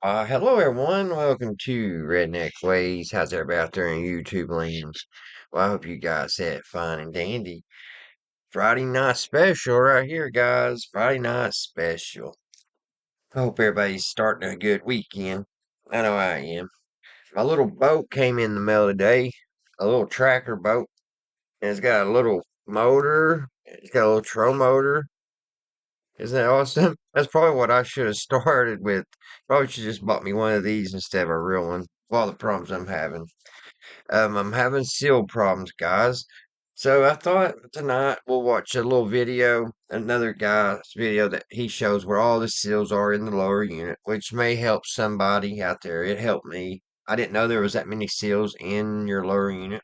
Hello everyone. Welcome to Redneck Ways. How's everybody out there in YouTube land? Well, I hope you guys had fun and dandy. Friday night special right here, guys. Friday night special. I hope everybody's starting a good weekend. I know I am. My little boat came in the mail today. A little tracker boat. And it's got a little motor. It's got a little troll motor. Isn't that awesome? That's probably what I should have started with. Probably should just bought me one of these instead of a real one. Of all the problems I'm having. I'm having seal problems, guys. So I thought tonight we'll watch a little video, another guy's video that he shows where all the seals are in the lower unit, which may help somebody out there. It helped me. I didn't know there was that many seals in your lower unit.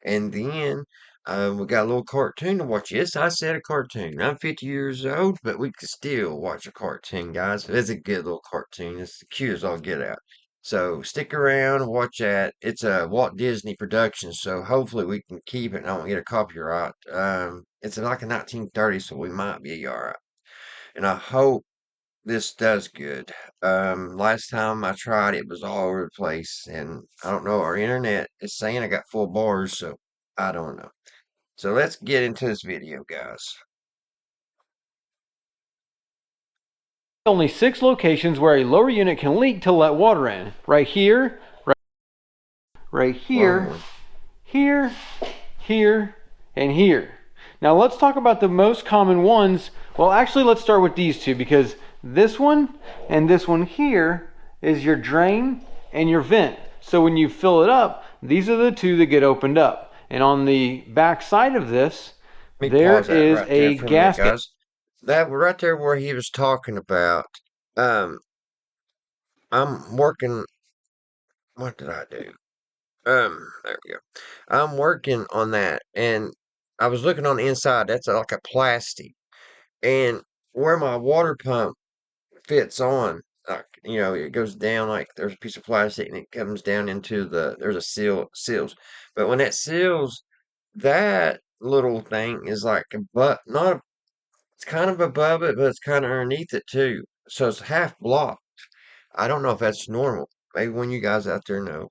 And then we got a little cartoon to watch. Yes, I said a cartoon. I'm 50 years old, but we can still watch a cartoon, guys. It's a good little cartoon. It's cute as all get out. So stick around and watch that. It's a Walt Disney production, so hopefully we can keep it and I won't get a copyright. It's like a 1930, so we might be alright. And I hope this does good. Last time I tried, it was all over the place, and I don't know. Our internet is saying I got full bars, so I don't know. So let's get into this video, guys. Only 6 locations where a lower unit can leak to let water in. Right here, right here, here, here, and here. Now let's talk about the most common ones. Well, actually, let's start with these two because this one and this one here is your drain and your vent. So when you fill it up, these are the two that get opened up. And on the back side of this, there is right a there gasket. minute, guys. That right there where he was talking about. I'm working. What did I do? There we go. I'm working on that, and I was looking on the inside. That's like a plastic, and where my water pump fits on, like it goes down like there's a piece of plastic, and it comes down into there's a seals. But when that seals, that little thing is like a but not. It's kind of above it, but it's kind of underneath it too. So it's half blocked. I don't know if that's normal. Maybe one of you guys out there know.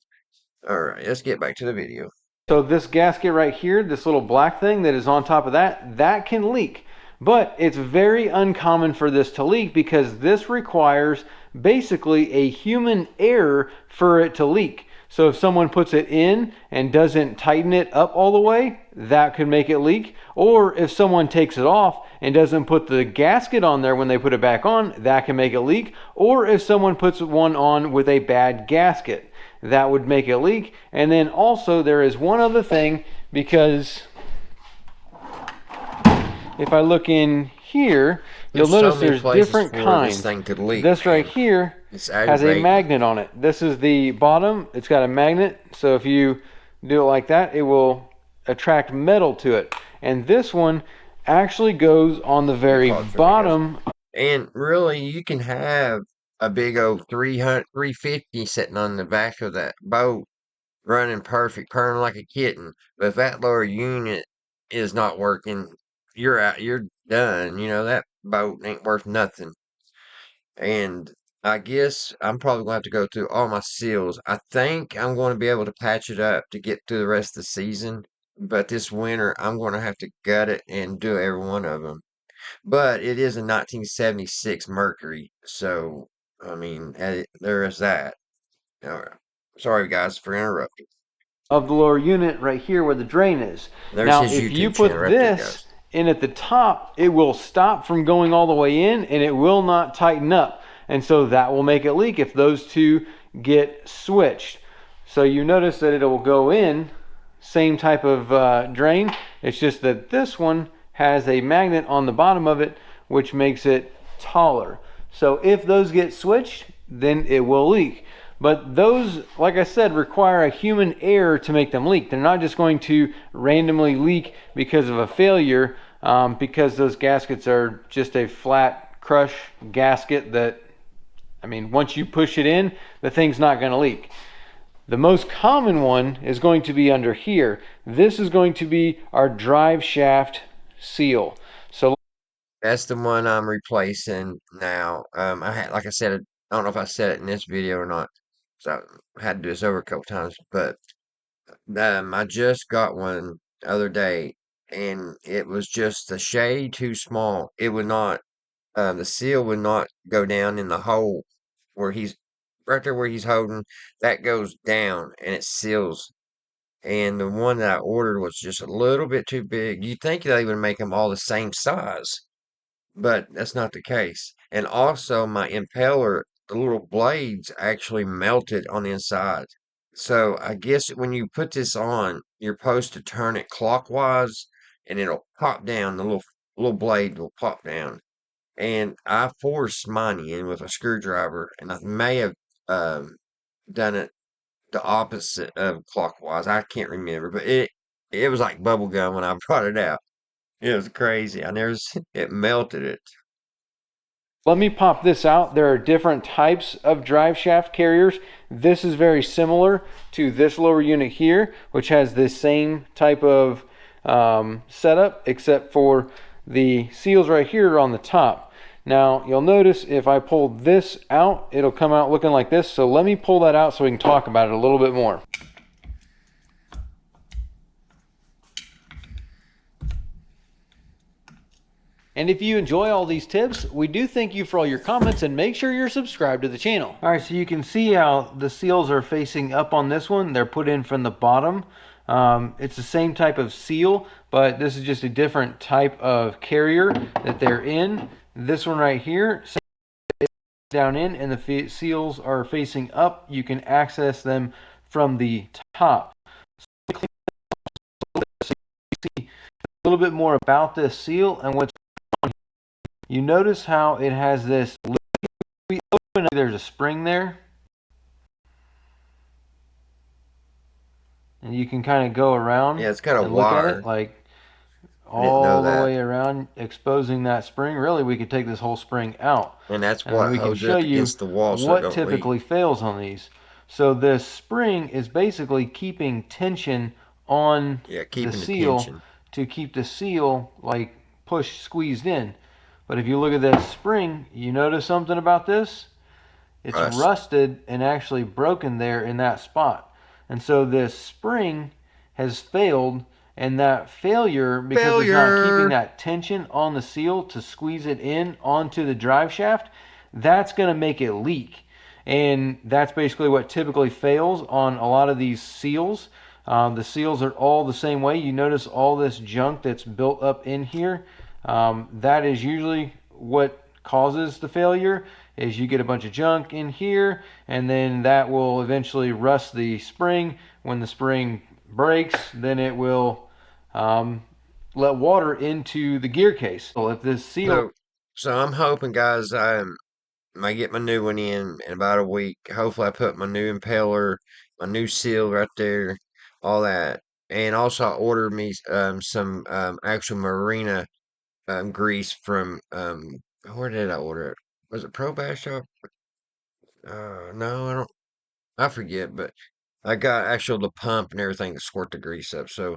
All right, let's get back to the video. So this gasket right here, this little black thing that is on top of that can leak. But it's very uncommon for this to leak because this requires basically a human error for it to leak. So if someone puts it in and doesn't tighten it up all the way, that could make it leak. Or if someone takes it off and doesn't put the gasket on there when they put it back on, that can make it leak. Or if someone puts one on with a bad gasket, that would make it leak. And then also there is one other thing, because if I look in here, you'll notice there's different kinds. This thing could leak. This right here has a magnet on it. This is the bottom. It's got a magnet, so if you do it like that, it will attract metal to it. And this one actually goes on the very bottom. And really, you can have a big old 300, 350 sitting on the back of that boat, running perfect, purring like a kitten. But if that lower unit is not working, you're out, you're done. That boat ain't worth nothing. And I guess I'm probably going to have to go through all my seals. I think I'm going to be able to patch it up to get through the rest of the season. But this winter, I'm going to have to gut it and do every one of them. But it is a 1976 Mercury, so I mean, there is that. All right. Sorry, guys, for interrupting. Of the lower unit right here where the drain is. There's Now, his if you YouTube put channel right there, this guys. in at the top, it will stop from going all the way in and it will not tighten up. And so that will make it leak if those two get switched. So you notice that it will go in, same type of drain. It's just that this one has a magnet on the bottom of it, which makes it taller. So if those get switched, then it will leak. But those, like I said, require a human error to make them leak. They're not just going to randomly leak because of a failure, because those gaskets are just a flat crush gasket that, I mean, once you push it in, the thing's not going to leak. The most common one is going to be under here. This is going to be our drive shaft seal. So That's the one I'm replacing now. I had, like I said, I don't know if I said it in this video or not. So I had to do this over a couple times, but I just got one the other day, and it was just a shade too small. It would not, the seal would not go down in the hole where he's right there where he's holding. That goes down and it seals. And the one that I ordered was just a little bit too big. You'd think they would make them all the same size, but that's not the case. And also, my impeller, the little blades actually melted on the inside. So I guess when you put this on, you're supposed to turn it clockwise, and it'll pop down. The little blade will pop down. And I forced mine in with a screwdriver, and I may have um, done it the opposite of clockwise. I can't remember, but it was like bubble gum when I brought it out. It was crazy. I never it melted it. Let me pop this out. There are different types of drive shaft carriers. This is very similar to this lower unit here, which has this same type of setup, except for the seals right here on the top. Now, you'll notice if I pull this out, it'll come out looking like this. So let me pull that out so we can talk about it a little bit more. And if you enjoy all these tips, we do thank you for all your comments, and make sure you're subscribed to the channel. All right, so you can see how the seals are facing up on this one. They're put in from the bottom. It's the same type of seal, but this is just a different type of carrier that they're in. This one right here, down in, and the seals are facing up. You can access them from the top. So you see a little bit more about this seal and what's you notice how it has this, we open it, there's a spring there. And you can kind of go around. Yeah, it's got a and look at wire. it, like I didn't know all the that. way around, exposing that spring. Really, we could take this whole spring out. And that's And then what we can holds it show up you against the wall so it what don't leak. typically fails on these. So this spring is basically keeping tension on Yeah, the keeping the seal tension. to keep the seal like squeezed in. But if you look at that spring, you notice something about this? It's Rust. rusted and actually broken there in that spot. And so this spring has failed, and that failure, because it's not keeping that tension on the seal to squeeze it in onto the drive shaft, that's going to make it leak. And that's basically what typically fails on a lot of these seals. The seals are all the same way. You notice all this junk that's built up in here. That is usually what causes the failure, is you get a bunch of junk in here, and then that will eventually rust the spring. When the spring breaks, then it will let water into the gear case. So if this seal... So I'm hoping, guys, I might get my new one in about a week. Hopefully I put my new impeller, my new seal right there, all that. And also I ordered me some actual marina grease from where did I order it? Was it Pro Bass Shop? No, I forget, but I got actual the pump and everything to squirt the grease up. So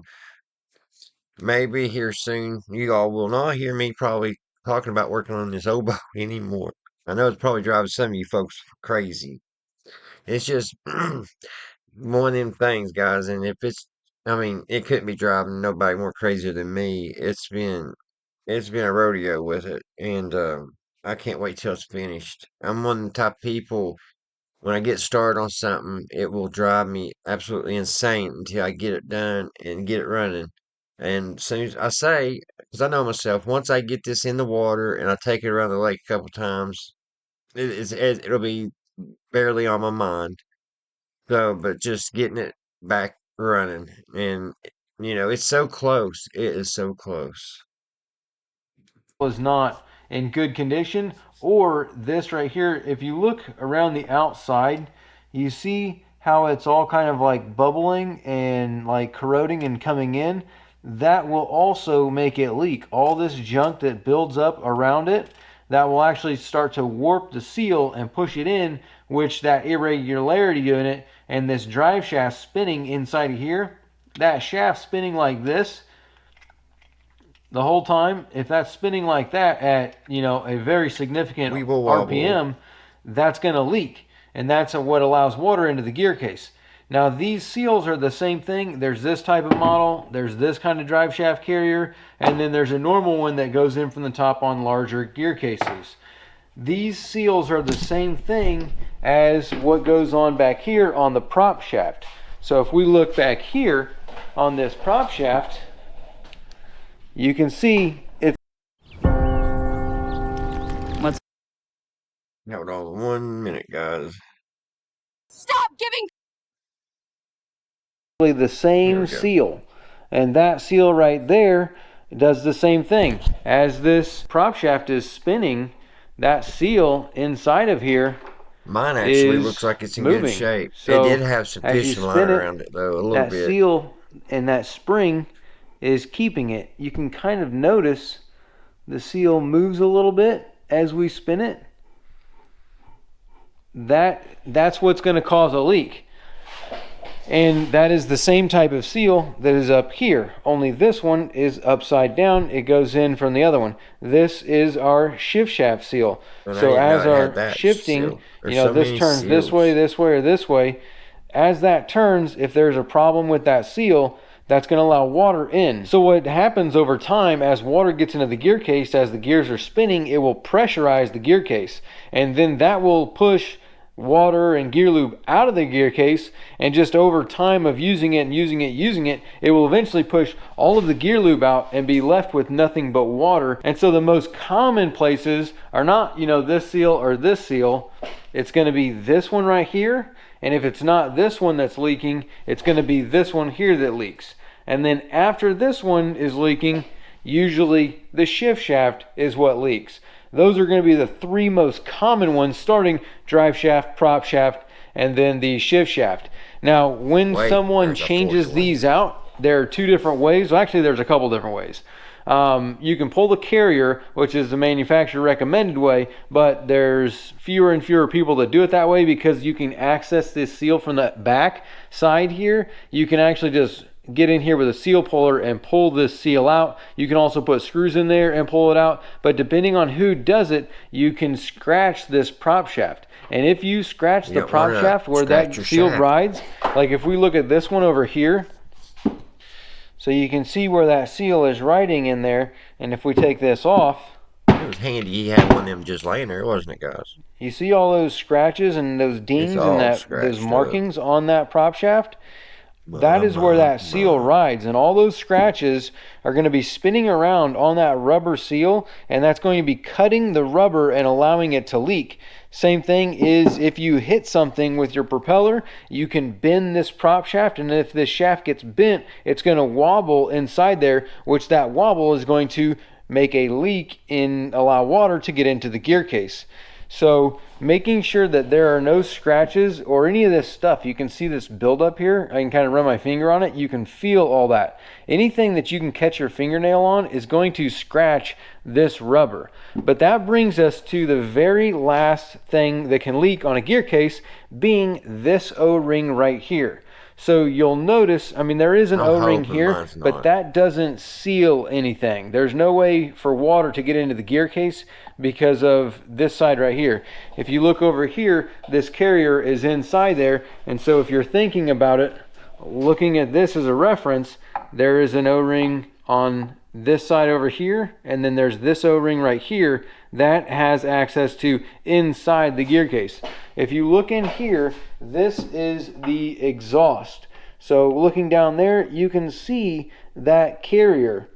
maybe here soon you all will not hear me probably talking about working on this old boat anymore. I know it's probably driving some of you folks crazy. It's just one of them things, guys. And if it's, I mean, it couldn't be driving nobody more crazier than me. It's been a rodeo with it, and I can't wait till it's finished. I'm one of the type of people, when I get started on something, it will drive me absolutely insane until I get it done and get it running. And as soon as I say, because I know myself, once I get this in the water and I take it around the lake a couple times, it'll be barely on my mind. So, but just getting it back running, and it's so close. It is so close. was not in good condition, or this right here, if you look around the outside, you see how it's all kind of like bubbling and like corroding and coming in. That will also make it leak. All this junk that builds up around it, that will actually start to warp the seal and push it in, which that irregularity in it and this drive shaft spinning inside of here, that shaft spinning like this the whole time, if that's spinning like that at a very significant We will wobble. RPM, that's going to leak. And that's what allows water into the gear case. Now these seals are the same thing. There's this type of model, there's this kind of drive shaft carrier, and then there's a normal one that goes in from the top on larger gear cases. These seals are the same thing as what goes on back here on the prop shaft. So if we look back here on this prop shaft, you can see it's Hold on 1 minute, guys. Stop giving the same seal. And that seal right there does the same thing. As this prop shaft is spinning, that seal inside of here Mine actually looks like it's in good shape. So it did have some fishing line around it, though, a little bit. That seal and that spring is keeping it. You can kind of notice the seal moves a little bit as we spin it. That's what's going to cause a leak. And that is the same type of seal that is up here, only this one is upside down. It goes in from the other one. This is our shift shaft seal. So as our shifting, this turns this way, or this way. As that turns, if there's a problem with that seal, that's going to allow water in. So what happens over time, as water gets into the gear case, as the gears are spinning, it will pressurize the gear case. And then that will push water and gear lube out of the gear case, and just over time of using it, it will eventually push all of the gear lube out and be left with nothing but water. And so the most common places are not, this seal or this seal. It's going to be this one right here, and if it's not this one that's leaking, it's going to be this one here that leaks. And then after this one is leaking, usually the shift shaft is what leaks. Those are going to be the three most common ones, starting drive shaft, prop shaft, and then the shift shaft. Now, when someone changes these out, there are two different ways. Well, actually, there's a couple different ways. You can pull the carrier, which is the manufacturer recommended way, but there's fewer and fewer people that do it that way, because you can access this seal from the back side here. You can actually just get in here with a seal puller and pull this seal out. You can also put screws in there and pull it out, but depending on who does it, you can scratch this prop shaft. And if you scratch the prop shaft where that seal rides, like if we look at this one over here, so you can see where that seal is riding in there, and if we take this off, it was handy he had one of them just laying there, wasn't it, guys? You see all those scratches and those dings and those markings on that prop shaft? That is where that seal rides, and all those scratches are going to be spinning around on that rubber seal, and that's going to be cutting the rubber and allowing it to leak. Same thing is if you hit something with your propeller, you can bend this prop shaft, and if this shaft gets bent, it's going to wobble inside there, which that wobble is going to make a leak and allow water to get into the gear case. So making sure that there are no scratches or any of this stuff. You can see this buildup here. I can kind of run my finger on it. You can feel all that. Anything that you can catch your fingernail on is going to scratch this rubber. But that brings us to the very last thing that can leak on a gear case, being this O-ring right here. So you'll notice, there is an O-ring here, but that doesn't seal anything. There's no way for water to get into the gear case because of this side right here. If you look over here, this carrier is inside there, and so if you're thinking about it, looking at this as a reference, there is an O-ring on this side over here, and then there's this O-ring right here that has access to inside the gear case. If you look in here, this is the exhaust. So looking down there, you can see that carrier,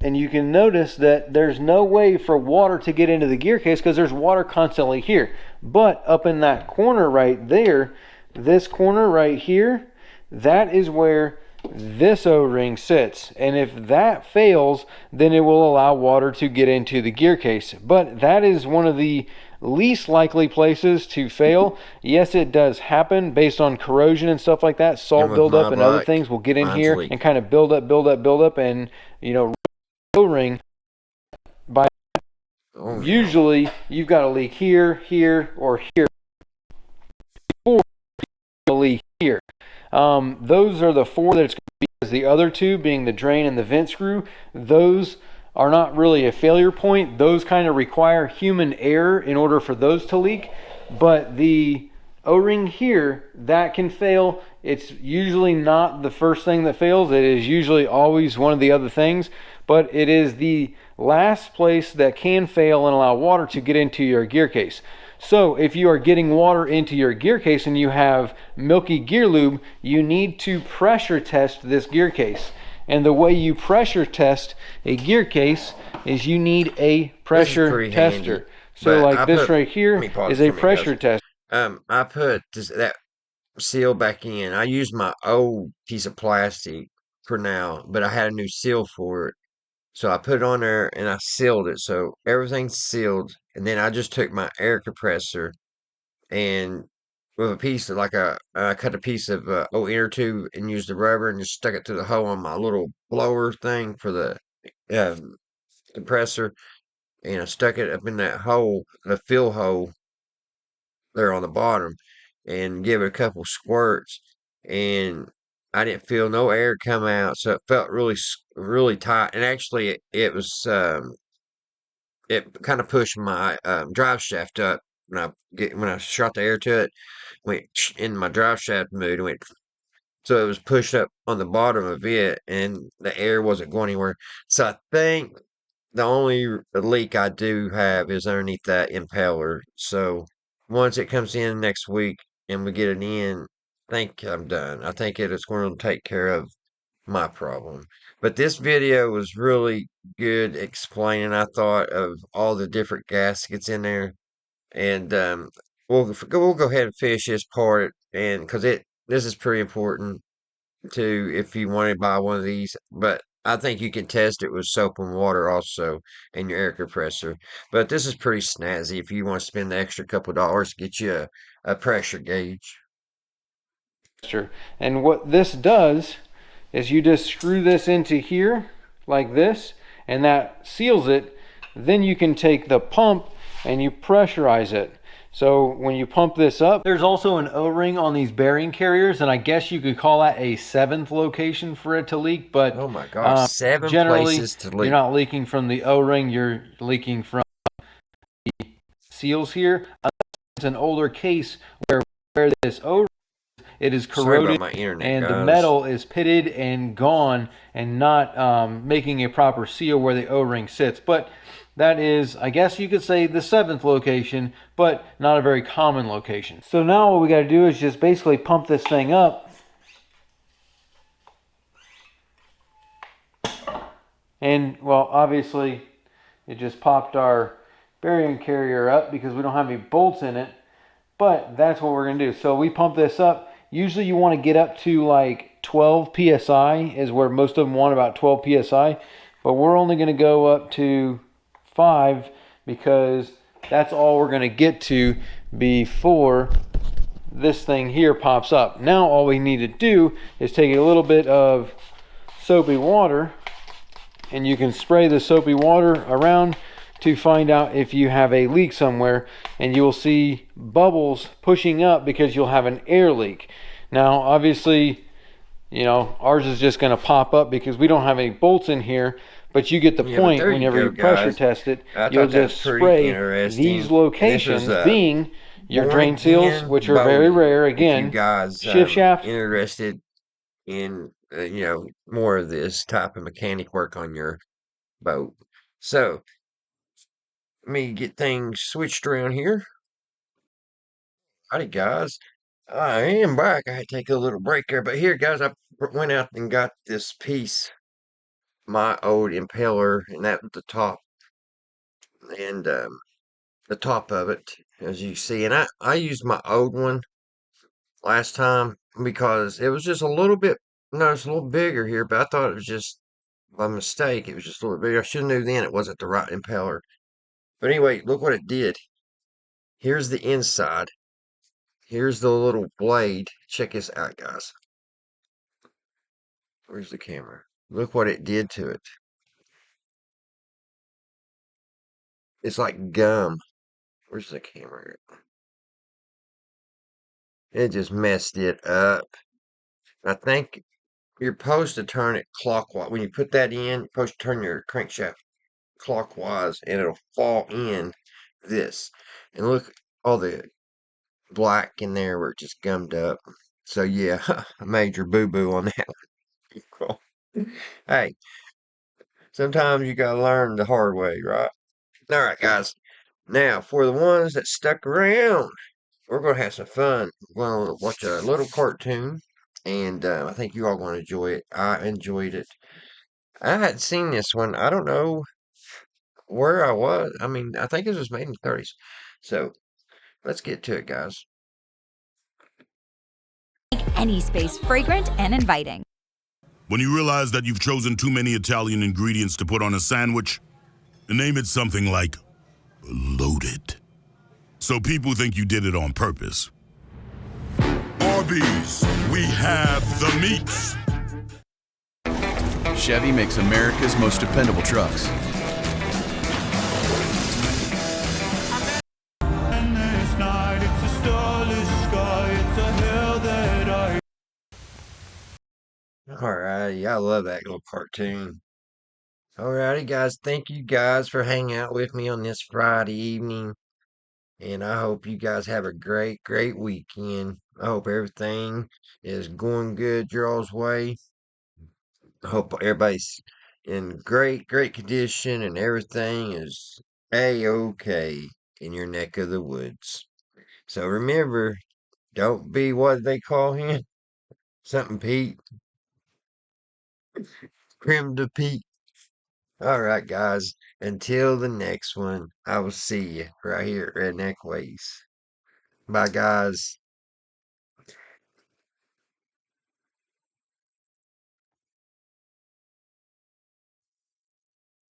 and you can notice that there's no way for water to get into the gear case because there's water constantly here. But up in that corner right there, this corner right here, that is where this O-ring sits, and if that fails, then it will allow water to get into the gear case. But that is one of the least likely places to fail. Yes, it does happen based on corrosion and stuff like that. Salt buildup and other things will get in here and kind of build up, and O-ring by usually you've got a leak here, or here before a leak here. Those are the four that it's going to be, as the other two being the drain and the vent screw. Those are not really a failure point. Those kind of require human error in order for those to leak. But the O-ring here, that can fail. It's usually not the first thing that fails. It is usually always one of the other things, but it is the last place that can fail and allow water to get into your gear case. So if you are getting water into your gear case and you have milky gear lube, you need to pressure test this gear case. And the way you pressure test a gear case is you need a pressure tester. Handy, so like this right here is a pressure tester. I put that seal back in. I used my old piece of plastic for now, but I had a new seal for it. So I put it on there and I sealed it. So everything's sealed. And then I just took my air compressor and with a piece of I cut a piece of inner tube and used the rubber and just stuck it to the hole on my little blower thing for the compressor. And I stuck it up in that hole, the fill hole there on the bottom, and give it a couple squirts. And I didn't feel no air come out, so it felt really tight. And actually, it kind of pushed my drive shaft up when I shot the air to it. Went in my drive shaft mood and went. So it was pushed up on the bottom of it, and the air wasn't going anywhere. So I think the only leak I do have is underneath that impeller. So once it comes in next week and we get it in, I think I'm done. I think it is going to take care of my problem. But this video was really good explaining, I thought, of all the different gaskets in there. And we'll go ahead and finish this part, and because this is pretty important too if you want to buy one of these. But I think you can test it with soap and water also and your air compressor. But this is pretty snazzy if you want to spend the extra couple dollars to get you a pressure gauge. And what this does is you just screw this into here like this, and that seals it. Then you can take the pump and you pressurize it. So when you pump this up, there's also an O-ring on these bearing carriers, and I guess you could call that a 7th location for it to leak. But oh my gosh, 7 generally, places to leak. You're not leaking from the O-ring, you're leaking from the seals here. It's an older case where this O-ring, it is corroded and the metal is pitted and gone and not making a proper seal where the O-ring sits. But that is, I guess you could say, the 7th location, but not a very common location. So now what we got to do is just basically pump this thing up. And, well, obviously, it just popped our bearing carrier up because we don't have any bolts in it. But that's what we're going to do. So we pump this up. Usually you want to get up to like 12 psi is where most of them want, about 12 psi. But we're only going to go up to 5 because that's all we're going to get to before this thing here pops up. Now all we need to do is take a little bit of soapy water, and you can spray the soapy water around to find out if you have a leak somewhere, and you will see bubbles pushing up because you'll have an air leak. Now obviously, you know, ours is just going to pop up because we don't have any bolts in here. But you get the point. Whenever you pressure test it, you'll just spray these locations, being your drain seals, which are very rare. Again, you guys shift shaft. interested in more of this type of mechanic work on your boat. So let me get things switched around here. Alrighty, guys. I am back. I had to take a little break there, but here, guys, I went out and got this piece. My old impeller, and that was the top, and the top of it, as you see. And I used my old one last time because it was just a little bit, no, it's a little bigger here, but I thought it was just by mistake. It was just a little bigger. I should have knew then it wasn't the right impeller. But anyway, look what it did. Here's the inside. Here's the little blade. Check this out, guys. Where's the camera? Look what it did to it. It's like gum. Where's the camera? It just messed it up. I think you're supposed to turn it clockwise. When you put that in, you're supposed to turn your crankshaft clockwise and it'll fall in this. And look, all the black in there where it just gummed up. So yeah, a major boo-boo on that one. Hey, sometimes you gotta learn the hard way, right? All right, guys. Now, for the ones that stuck around, we're gonna have some fun. We're gonna watch a little cartoon, and I think you all gonna enjoy it. I enjoyed it. I hadn't seen this one. I don't know where I was. I mean, I think it was made in the 30s. So let's get to it, guys. Make any space fragrant and inviting. When you realize that you've chosen too many Italian ingredients to put on a sandwich, name it something like loaded. So people think you did it on purpose. Arby's, we have the meats. Chevy makes America's most dependable trucks. Alrighty, I love that little cartoon. Alrighty, guys, thank you guys for hanging out with me on this Friday evening. And I hope you guys have a great, great weekend. I hope everything is going good y'all's way. I hope everybody's in great, great condition and everything is a-okay in your neck of the woods. So remember, don't be what they call him. Something Pete. Crim to Pete. All right, guys. Until the next one, I will see you right here at Redneck Ways. Bye, guys.